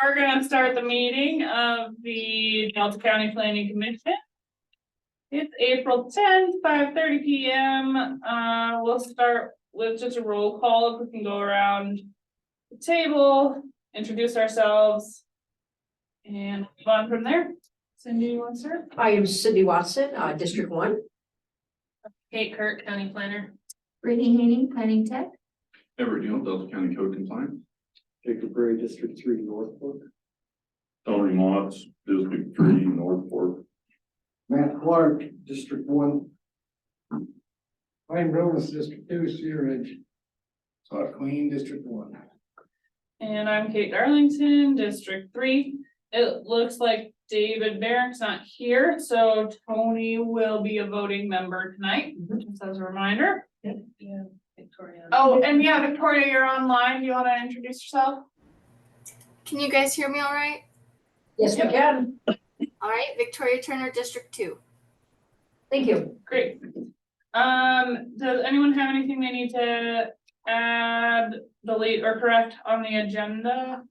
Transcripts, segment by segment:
We're gonna start the meeting of the Delta County Planning Commission. It's April 10th, 5:30 p.m. We'll start with just a roll call. If we can go around the table, introduce ourselves, and move on from there. Cindy, you want to start? I am Cindy Watson, District 1. Kate Kirk, County Planner. Brittany Haney, Planning Tech. Everett Neal, Delta County Code Compliance. Jacob Berry, District 3, North Fork. Tony Motts, District 3, North Fork. Matt Clark, District 1. Ryan Rose, District 2, Cedar Ridge. Scott Queen, District 1. And I'm Kate Darlington, District 3. It looks like David Barrick's not here, so Tony will be a voting member tonight, just as a reminder. Yeah, Victoria. Oh, and yeah, Victoria, you're online. Do you want to introduce yourself? Can you guys hear me all right? Yes, we can. All right, Victoria Turner, District 2. Thank you. Great. Does anyone have anything they need to add, delete, or correct on the agenda?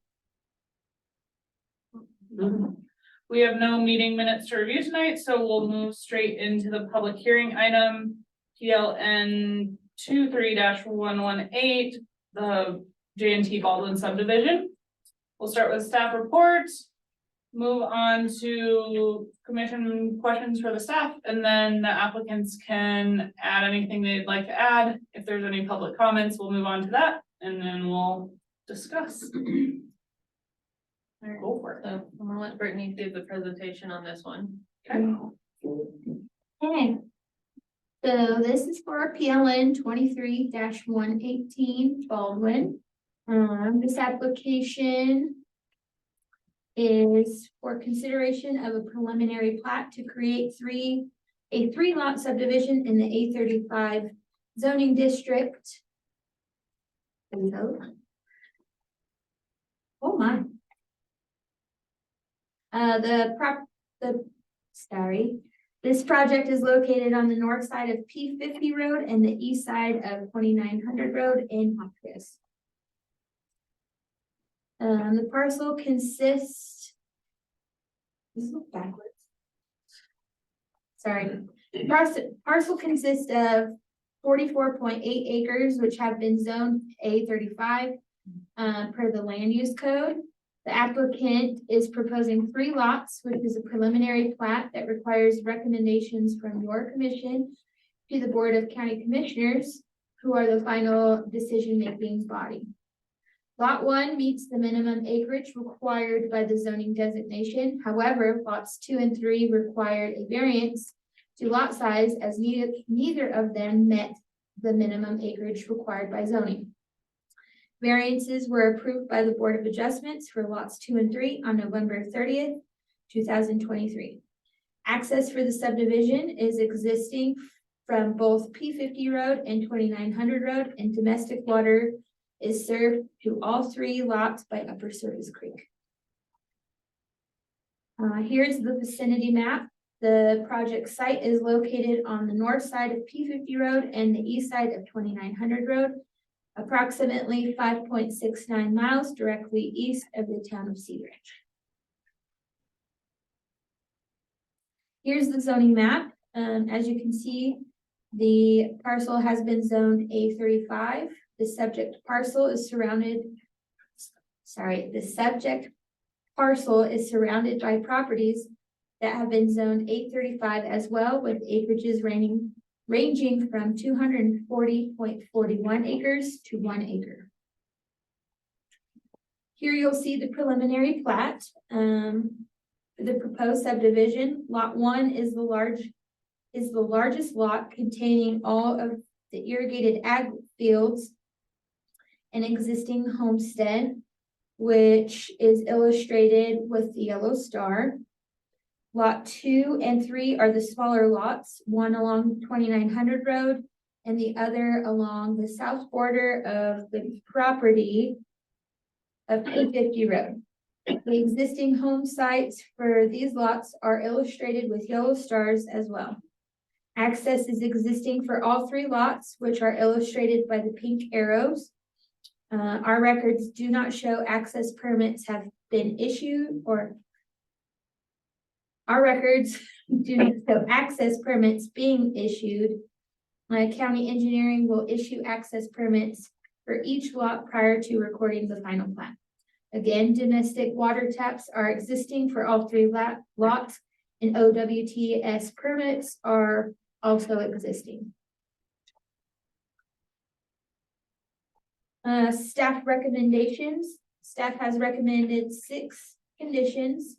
We have no meeting minutes to review tonight, so we'll move straight into the public hearing item. PLN 23-118, the J&T Baldwin subdivision. We'll start with staff reports, move on to commission questions for the staff, and then the applicants can add anything they'd like to add. If there's any public comments, we'll move on to that, and then we'll discuss. Go for it. So I'm gonna let Brittany do the presentation on this one. Okay. Okay. So this is for PLN 23-118 Baldwin. This application is for consideration of a preliminary plat to create a three lot subdivision in the A35 zoning district. Oh my. This project is located on the north side of P50 Road and the east side of 2900 Road in Hotchkiss. The parcel consists. This is backwards. Sorry. Parcel consists of 44.8 acres, which have been zoned A35 per the land use code. The applicant is proposing 3 lots, which is a preliminary plat that requires recommendations from your commission to the Board of County Commissioners, who are the final decision-making body. Lot 1 meets the minimum acreage required by the zoning designation. However, lots 2 and 3 required a variance to lot size as neither of them met the minimum acreage required by zoning. Variances were approved by the Board of Adjustments for lots 2 and 3 on November 30th, 2023. Access for the subdivision is existing from both P50 Road and 2900 Road, and domestic water is served to all 3 lots by Upper Service Creek. Here's the vicinity map. The project site is located on the north side of P50 Road and the east side of 2900 Road, approximately 5.69 miles directly east of the town of Cedar Ridge. Here's the zoning map. As you can see, the parcel has been zoned A35. The subject parcel is surrounded by properties that have been zoned A35 as well, with acreages ranging from 240.41 acres to 1 acre. Here you'll see the preliminary plat. The proposed subdivision. Lot 1 is the largest lot, containing all of the irrigated ag fields and existing homestead, which is illustrated with the yellow star. Lot 2 and 3 are the smaller lots, one along 2900 Road and the other along the south border of the property of P50 Road. The existing home sites for these lots are illustrated with yellow stars as well. Access is existing for all 3 lots, which are illustrated by the pink arrows. Our records do not show access permits have been issued or our records do not show access permits being issued. County engineering will issue access permits for each lot prior to recording the final plat. Again, domestic water taps are existing for all three lots, and OWTS permits are also existing. Staff recommendations. Staff has recommended 6 conditions.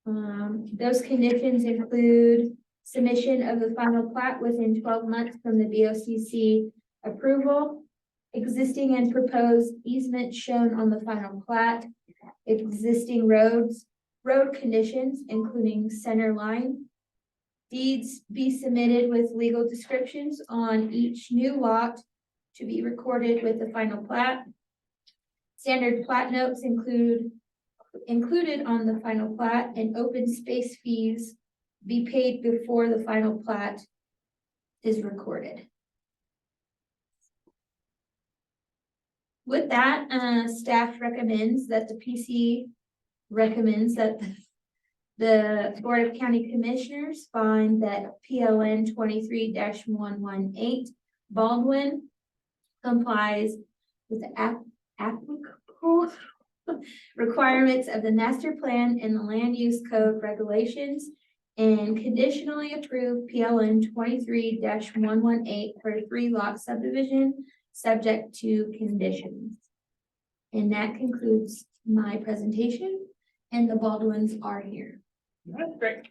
Those conditions include submission of the final plat within 12 months from the BOCC approval, existing and proposed easements shown on the final plat, existing road conditions, including center line, deeds be submitted with legal descriptions on each new lot to be recorded with the final plat. Standard plat notes included on the final plat, and open space fees be paid before the final plat is recorded. With that, staff recommends that the PC recommends that the Board of County Commissioners find that PLN 23-118 Baldwin complies with the applicable requirements of the master plan and the land use code regulations, and conditionally approve PLN 23-118 for a 3-lot subdivision subject to conditions. And that concludes my presentation, and the Baldwins are here. That's great.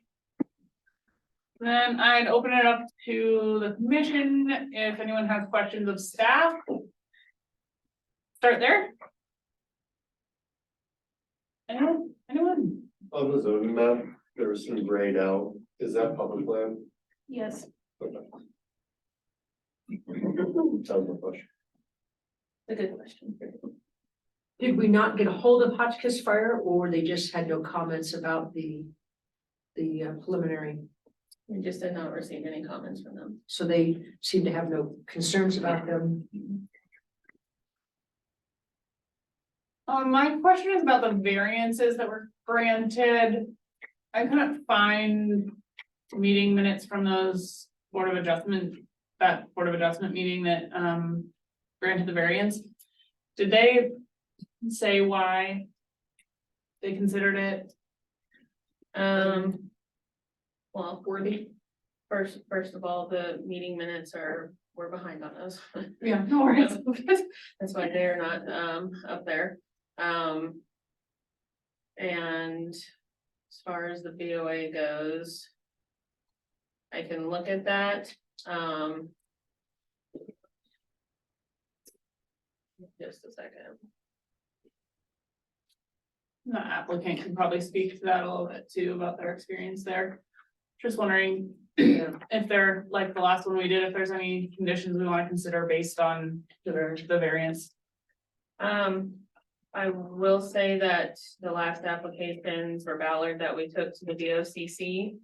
Then I'd open it up to the commission, if anyone has questions of staff. Start there. Anyone? On the zoning map, there was some grayed out. Is that public land? Yes. Okay. Tell me a question. A good question. Did we not get a hold of Hotchkiss Fire, or they just had no comments about the preliminary? We just did not receive any comments from them. So they seem to have no concerns about them. My question is about the variances that were granted. I couldn't find meeting minutes from those Board of Adjustment meeting that, granted the variance. Did they say why they considered it? Well, first of all, the meeting minutes we're behind on those. Yeah, no worries. That's why they're not up there. And as far as the BOA goes, I can look at that. Just a second. The applicant can probably speak to that a little bit too, about their experience there. Just wondering if they're like the last one we did, if there's any conditions we want to consider based on the variance. I will say that the last applications for Ballard that we took to the BOCC,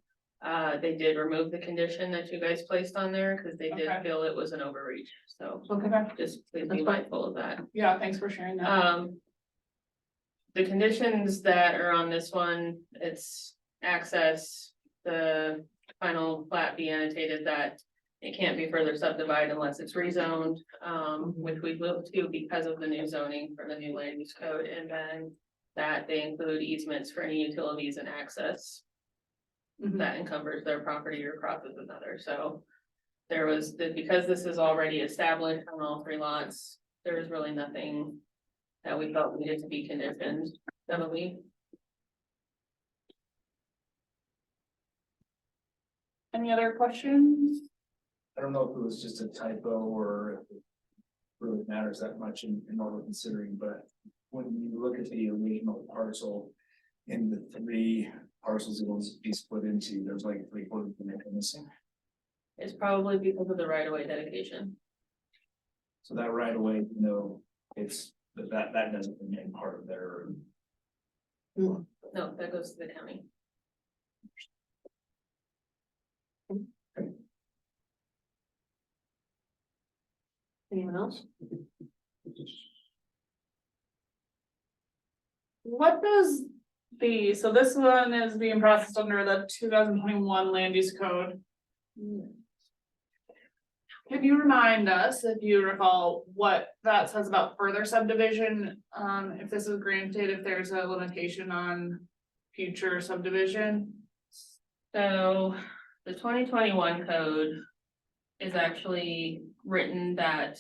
they did remove the condition that you guys placed on there because they did Okay. feel it was an overreach. So Okay. just please be That's fine. mindful of that. Yeah, thanks for sharing that. The conditions that are on this one, it's access, the final plat be annotated that it can't be further subdivided unless it's rezoned, which we will do because of the new zoning for the new land use code, and then that they include easements for any utilities and access Mhm. that encumbers their property or crosses another. So there was, because this is already established on all 3 lots, there was really nothing that we felt needed to be conditioned, Emily. Any other questions? I don't know if it was just a typo or if it really matters that much in what we're considering, but when you look at the original parcel in the 3 parcels it will be split into, there's like 3/4 of the acre missing. It's probably because of the right of way dedication. So that right away, you know, it's that doesn't remain part of their. No, that goes to the county. Anyone else? what does so this one is being processed under the 2021 land use code. Can you remind us, if you recall, what that says about further subdivision? If this is granted, if there's a limitation on future subdivision? So the 2021 code is actually written that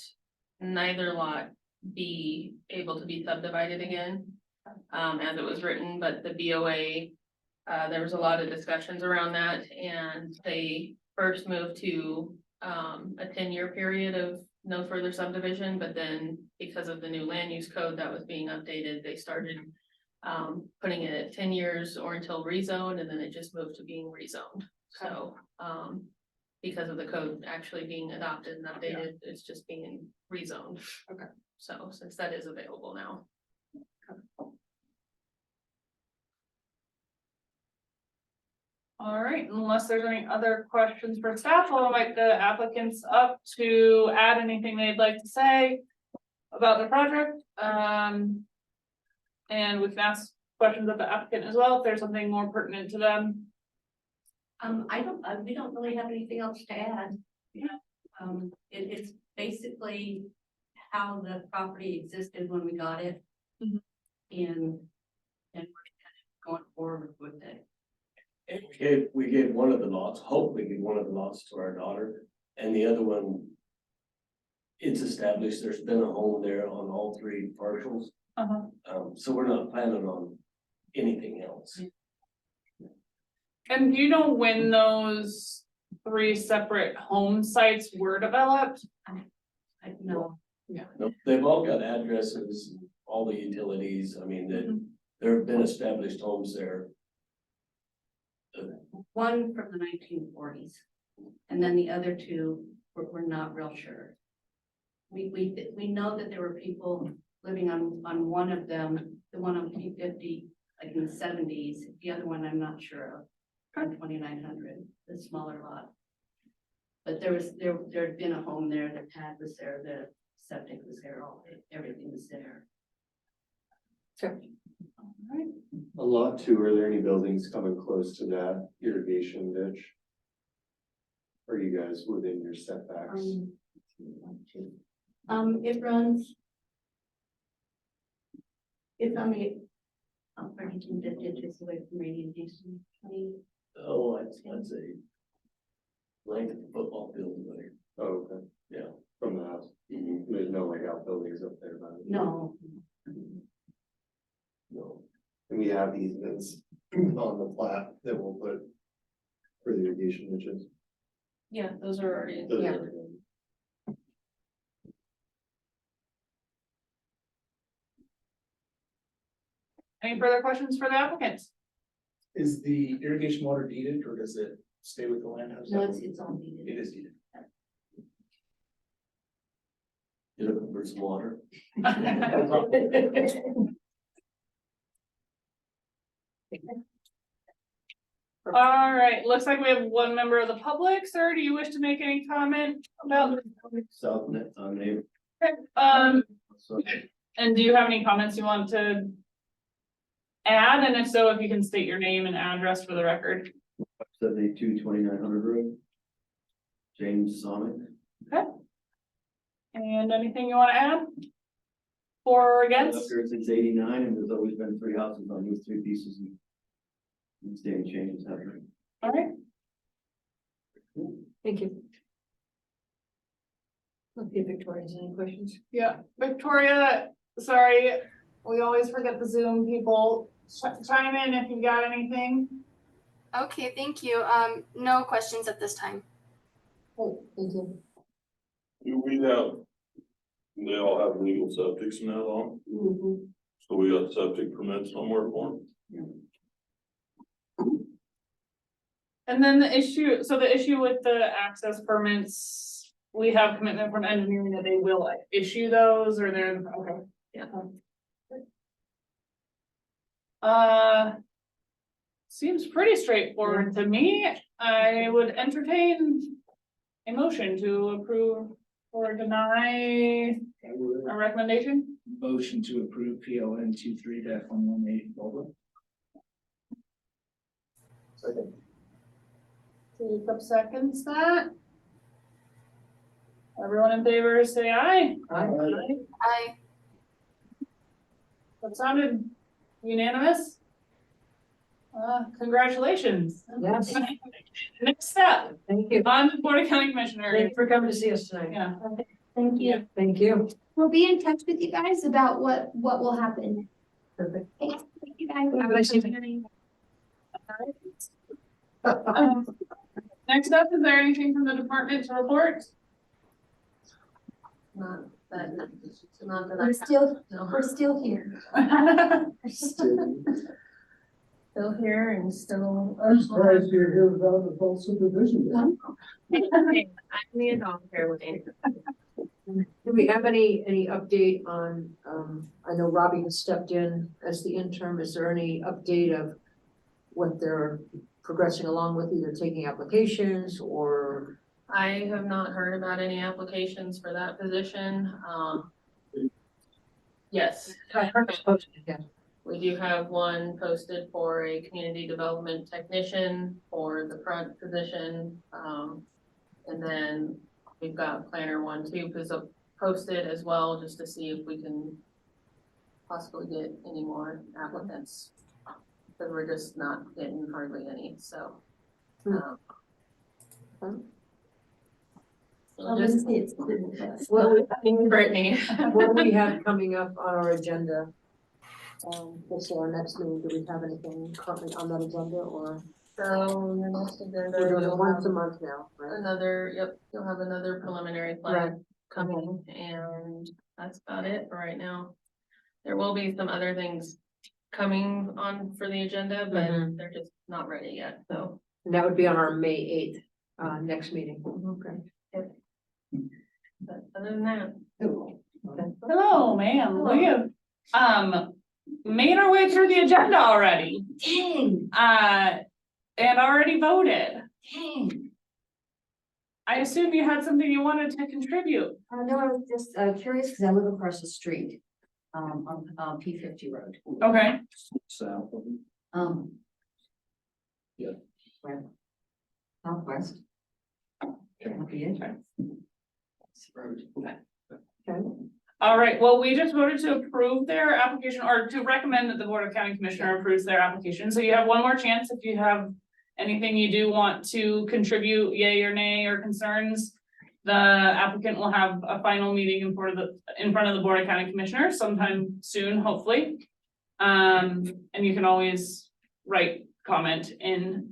neither lot be able to be subdivided again. As it was written, but the BOA, there was a lot of discussions around that, and they first moved to a 10-year period of no further subdivision, but then because of the new land use code that was being updated, they started putting it at 10 years or until rezoned, and then it just moved to being rezoned. So because of the code actually being adopted and updated, it's just being rezoned. Okay. So since that is available now. All right, unless there's any other questions for staff, I'll invite the applicants up to add anything they'd like to say about the project. And we can ask questions of the applicant as well, if there's something more pertinent to them. We don't really have anything else to add. Yeah. It's basically how the property existed when we got it. Mhm. And we're kind of going forward with it. And we gave one of the lots, hope we gave one of the lots to our daughter, and the other one. It's established, there's been a home there on all three parcels, so we're not planning on anything else. And do you know when those 3 separate home sites were developed? I know. No, they've all got addresses, all the utilities, I mean, there have been established homes there. One from the 1940s, and then the other two, we're not real sure. We know that there were people living on one of them, the one on P50, like in the 70s. The other one I'm not sure of, on 2900, the smaller lot. But there had been a home there, the pad was there, the septic was there, everything was there. Sure. A lot too, are there any buildings coming close to that irrigation ditch? Are you guys within your setbacks? It runs. It's on the. Irrigation ditch is away from radiation. Oh, I'd say. Like the football field there. Oh, okay, yeah, from the house. There's no like outbuildings up there, but. No. No. And we have easements on the plat that we'll put for the irrigation ditches. Yeah, those are already. Those Yeah. are- Any further questions for the applicants? Is the irrigation water deeded or does it stay with the land? How's No, that it's work? all needed. It is deeded. You looking for some water? All right, looks like we have one member of the public. Sir, do you wish to make any comment about? South net on neighbor. And do you have any comments you want to add? And if so, if you can state your name and address for the record. 72 2900 road. James Sonic. And anything you want to add? For or against? Here since 89, and there's always been 3 houses on these 3 pieces. And staying changes happening. All right, Thank you. Okay, Victoria, is there any questions? yeah, Victoria, sorry, we always forget the Zoom people. Chime in if you got anything. Okay, thank you. No questions at this time. Oh, thank you. We have, they all have legal septics and that on, so we got septic permits somewhere for them. And then the issue, so the issue with the access permits, we have commitment from engineering that they will issue those, or they're, okay. Yeah. Seems pretty straightforward to me. I would entertain a motion to approve or deny a recommendation? Motion to approve PLN 23-118 Volvo. Jacob seconds that. Everyone in favor, say aye. I, That sounded unanimous. Congratulations. Yes, Next step, thank you. on the Board of County Commissioner. Thank you for coming to see us tonight. Yeah. Thank you. Thank you. We'll be in touch with you guys about what will happen. Perfect. Thank you guys. Have a nice evening. Next up, is there anything from the department to report? Not that, not that We're still, No. we're still here. Still here and still. I'm surprised you're here without the full supervision. I'm the adult here with Andrew. Do we have any update on, I know Robbie has stepped in as the interim. Is there any update of what they're progressing along with, either taking applications or? I have not heard about any applications for that position. Yes, I heard it's posted, yeah. we do have one posted for a community development technician for the front position. And then we've got planner one too, posted as well, just to see if we can possibly get any more applicants. Cause we're just not getting hardly any, so. So just Well, Brittany. what do we have coming up on our agenda? This is our next meeting. Do we have anything currently on that agenda or? So your next agenda, We're doing it you'll once a have month now, right? another, yep, you'll have another preliminary Right. plan coming, and that's about it for right now. There will be some other things coming on for the agenda, but Mhm. they're just not ready yet, so. And that would be on our May 8th, next meeting. Okay. But other than that, Hello, ma'am, we have, made our way through the agenda already, Dang, and already voted. dang. I assume you had something you wanted to contribute. No, I was just curious because I live across the street, on P50 Road. Okay, So. Yeah. Where? Southwest. Okay. Would be it. all right, well, we just voted to approve their application, or to recommend that the Board of County Commissioner approves their application, so you have one more chance if you have anything you do want to contribute, yay or nay, or concerns. The applicant will have a final meeting in front of the Board of County Commissioners sometime soon, hopefully. And you can always write comment in,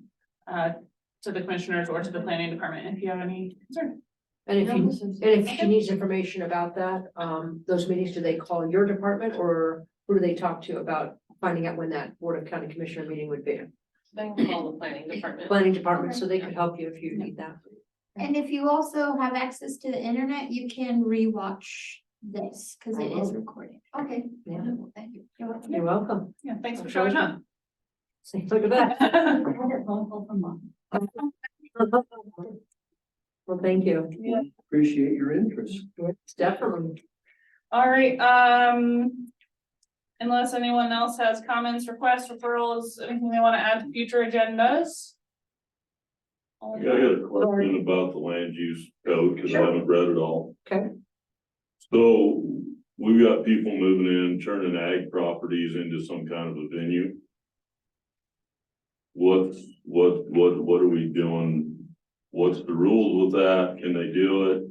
to the commissioners or to the planning department if you have any concern. And if she needs information about that, those meetings, do they call your department or who do they talk to about finding out when that Board of County Commissioner meeting would be? they can call the planning department. Planning department, so they could help you if you need that. And if you also have access to the internet, you can rewatch this, cause it is recorded. Okay. Yeah. Wonderful, thank you. You're welcome. You're welcome. Yeah, thanks for showing up. See, look at that. I had a phone call from mom. Well, thank you. Appreciate your interest. Definitely. All right, unless anyone else has comments, requests, referrals, anything they want to add to future agendas? I got a question about the land use code, cause I haven't read it all. Okay. So we've got people moving in, turning ag properties into some kind of a venue. What are we doing? What's the rules with that? Can they do it?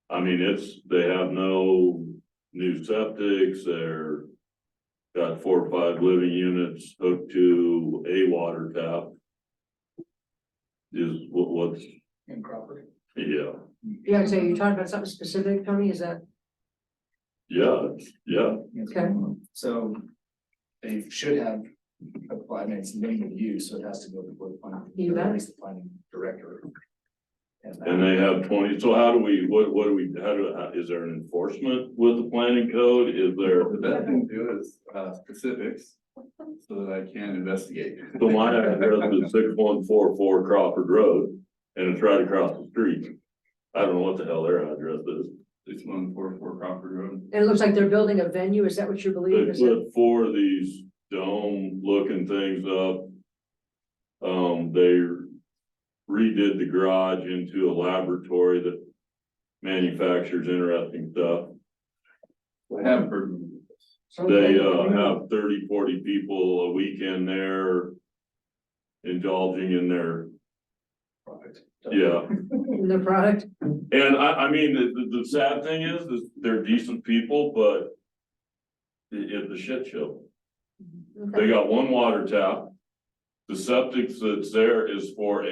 I mean, they have no new septics, they're got 4 or 5 living units hooked to a water tap. Is what's, In Crawford. yeah, Yeah, so you're talking about something specific, Tony, is that? yeah, Okay. So they should have applied, it's limited use, so it has to go before the planning. You bet. At least the planning director. and they have 20, so how do we, is there an enforcement with the planning code? Is there? The best thing to do is specifics, so that I can investigate. So my address is 6144 Crawford Road, and it's right across the street. I don't know what the hell their address is. 6144 Crawford Road. And it looks like they're building a venue, is that what you They believe? Is it? put 4 of these dome looking things up. They redid the garage into a laboratory that manufactures interesting stuff. I have heard of this. They have 30, 40 people a weekend there. Indulging in their, yeah, In the product? and I mean, the sad thing is they're decent people, but. It's a shit show. Okay. They got one water tap. The septic that's there is for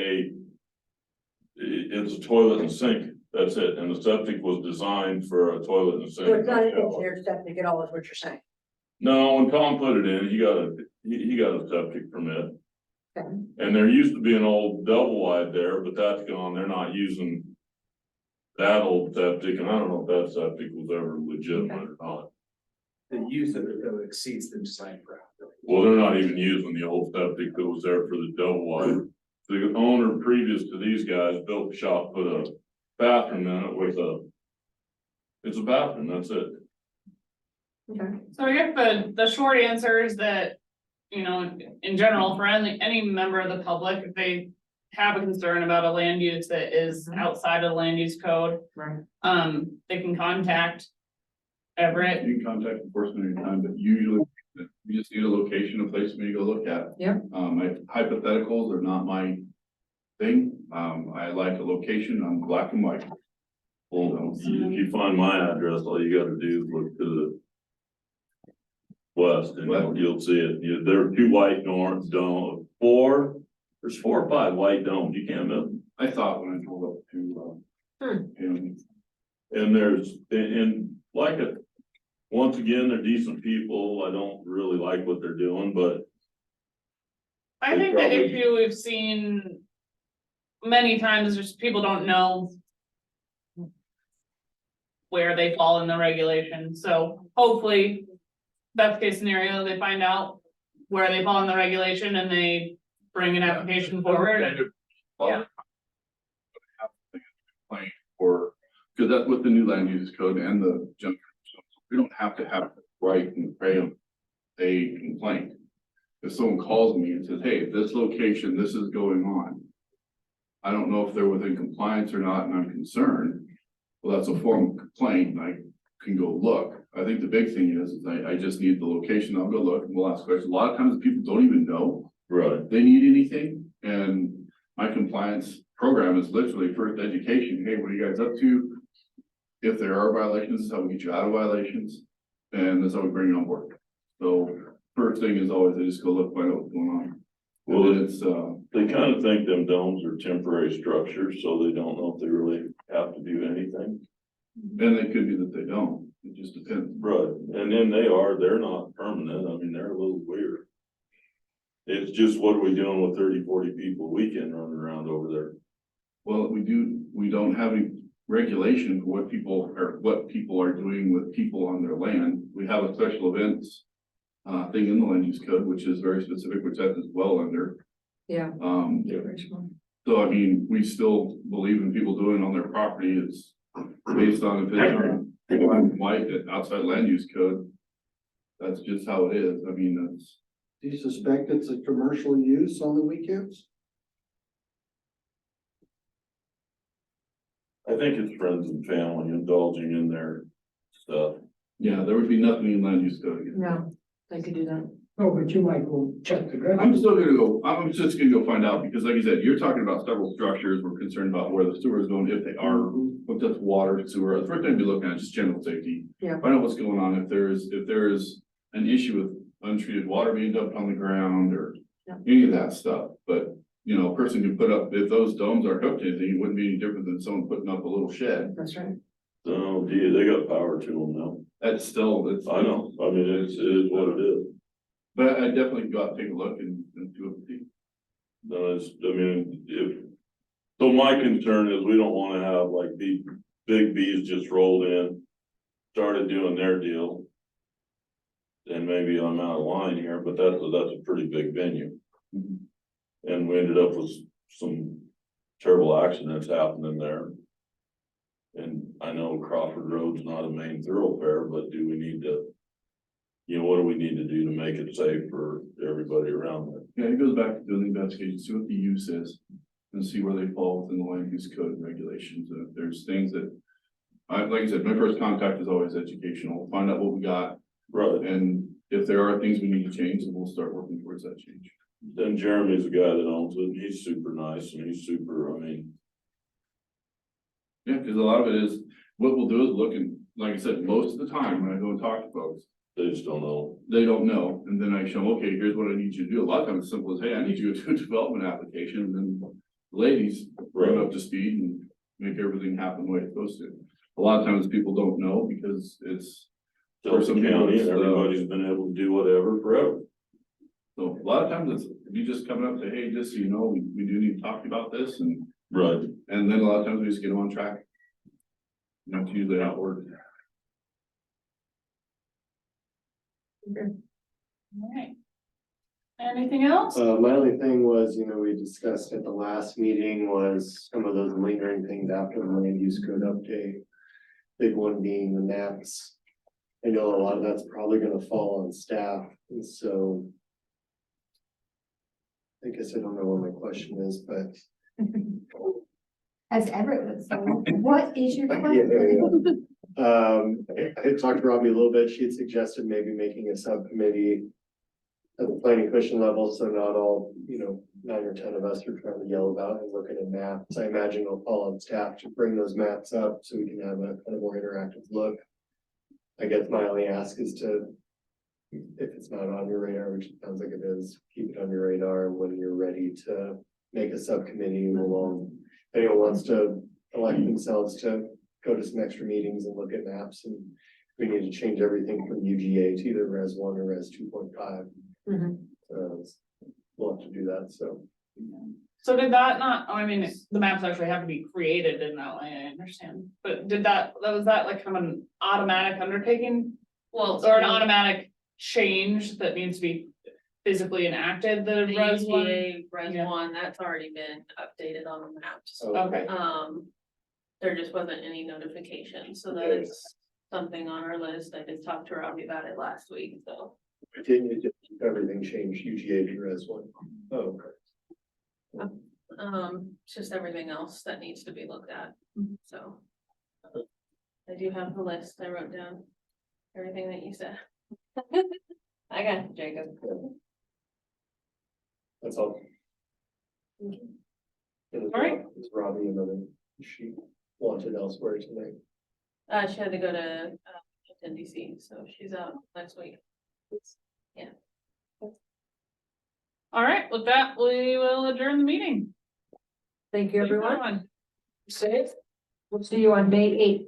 it's a toilet and sink, that's it, and the septic was designed for a toilet and sink. So it's not an engineered septic at all, is what you're saying? No, when Tom put it in, he got a septic permit. Okay. And there used to be an old double wide there, but that's gone, they're not using that old septic, and I don't know if that septic was ever legitimate or not. The use of it though exceeds the design parameter. Well, they're not even using the old septic that was there for the double wide. The owner previous to these guys built the shop, put a bathroom in it with it's a bathroom, that's it. Okay. So I guess the short answer is that, you know, in general, for any member of the public, if they have a concern about a land use that is outside of the land use code, Right. they can contact Everett. You can contact enforcement anytime, but usually you just need a location, a place for me to go look at. Yeah. My hypotheticals are not my thing. I like a location, I'm black and white. Well, if you find my address, all you gotta do is look to the west and you'll see it. There are 2 white domes, there's 4 or 5 white domes, you can't miss them. I thought when I drove up to, him, And there's, and like it, once again, they're decent people. I don't really like what they're doing, but I think the issue we've seen many times is just people don't know where they fall in the regulation, so hopefully best case scenario, they find out where they fall in the regulation and they bring an application forward and, yeah. Or, because that's what the new land use code and the junk, we don't have to have write and frame a complaint. If someone calls me and says, hey, this location, this is going on. I don't know if they're within compliance or not, and I'm concerned. Well, that's a form of complaint, and I can go look. I think the big thing is I just need the location, I'll go look, and we'll ask questions. A lot of times people don't even know right. they need anything, and my compliance program is literally first education. Hey, what are you guys up to? If there are violations, this is how we get you out of violations, and that's how we bring you on board. So first thing is always I just go look, find out what's going on. Well, it's they kind of think them domes are temporary structures, so they don't know if they really have to do anything. and it could be that they don't. It just depends. Right, and then they're not permanent. I mean, they're a little weird. It's just, what are we doing with 30, 40 people a weekend running around over there? Well, we don't have any regulation for what people are doing with people on their land. We have a special events thing in the land use code, which is very specific, which that is well under. Yeah. So I mean, we still believe in people doing on their property. It's based on if it's black and white outside land use code. That's just how it is. I mean, that's. Do you suspect it's a commercial use on the weekends? I think it's friends and family indulging in their stuff. Yeah, there would be nothing in land use code again. No, they could do that. Oh, but you might go check the ground. I'm just gonna go find out, because like you said, you're talking about several structures. We're concerned about where the sewer is going, if they are hooked up to water, sewer. The first thing to be looking at is just general safety. Yeah. Find out what's going on, if there is an issue with untreated water being dumped on the ground or Yeah. any of that stuff. But, you know, a person can put up, if those domes are hooked to anything, it wouldn't be any different than someone putting up a little shed. That's right. So, gee, they got power to them now. That's still, it's. I know, I mean, it is what it is. But I definitely go out and take a look and do it. No, it's, I mean, so my concern is we don't wanna have like the big B's just rolled in, started doing their deal. And maybe I'm out of line here, but that's a pretty big venue. And we ended up with some terrible accidents happening there. And I know Crawford Road's not a main thoroughfare, but do we need to? You know, what do we need to do to make it safe for everybody around there? Yeah, it goes back to doing the investigation, see what the use is, and see where they fall within the land use code and regulations, and if there's things that. Like I said, my first contact is always educational, find out what we got, Right, and if there are things we need to change, then we'll start working towards that change. then Jeremy's the guy that owns it, and he's super nice, and he's super, I mean, Yeah, because a lot of it is, what we'll do is look and, like I said, most of the time when I go and talk to folks, they just don't know. they don't know, and then I show them, okay, here's what I need you to do. A lot of times it's simple as, hey, I need you to do a development application, and then ladies bring it up to speed and make everything happen the way it's supposed to. A lot of times people don't know because it's, For some Delta people, County, it's, everybody's been able to do whatever forever. so a lot of times it's, if you just come up and say, hey, just so you know, we do need to talk about this, and Right. then a lot of times we just get them on track. And that's usually how it works. Alright. Anything else? My only thing was, we discussed at the last meeting was some of those lingering things after the land use code update. Big one being the maps. I know a lot of that's probably gonna fall on staff, and so. I guess I don't know what my question is, but. As Everett would say, what is your Yeah, question? I talked to Robbie a little bit. She had suggested maybe making a subcommittee. At the planning commission level, so not all, 9 or 10 of us are trying to yell about and looking at maps. I imagine it'll fall on staff to bring those maps up so we can have a kind of more interactive look. I guess my only ask is to, if it's not on your radar, which it sounds like it is, keep it on your radar when you're ready to make a subcommittee along. If anyone wants to elect themselves to go to some extra meetings and look at maps, and we need to change everything from UGA to either Res 1 or Res 2.5. We'll have to do that, so. So did that not, I mean, the maps actually have to be created in that way, I understand, but was that like kind of an automatic undertaking? Well, Or an automatic change that needs to be physically enacted, the the res one? UGA Res Yeah. 1, that's already been updated on the maps. Okay, There just wasn't any notification, so that is something on our list. I did talk to Robbie about it last week, so. Continue to keep everything changed, UGA to Res 1. Oh, okay. It's just everything else that needs to be looked at, so. I do have the list. I wrote down everything that you said. I got it, Jacob. That's all. All right. Is Robbie another, she wanted elsewhere tonight? She had to go to, DC, so she's out next week. alright, with that, we will adjourn the meeting. Thank you, Thanks, everyone. We'll see you on May 8th.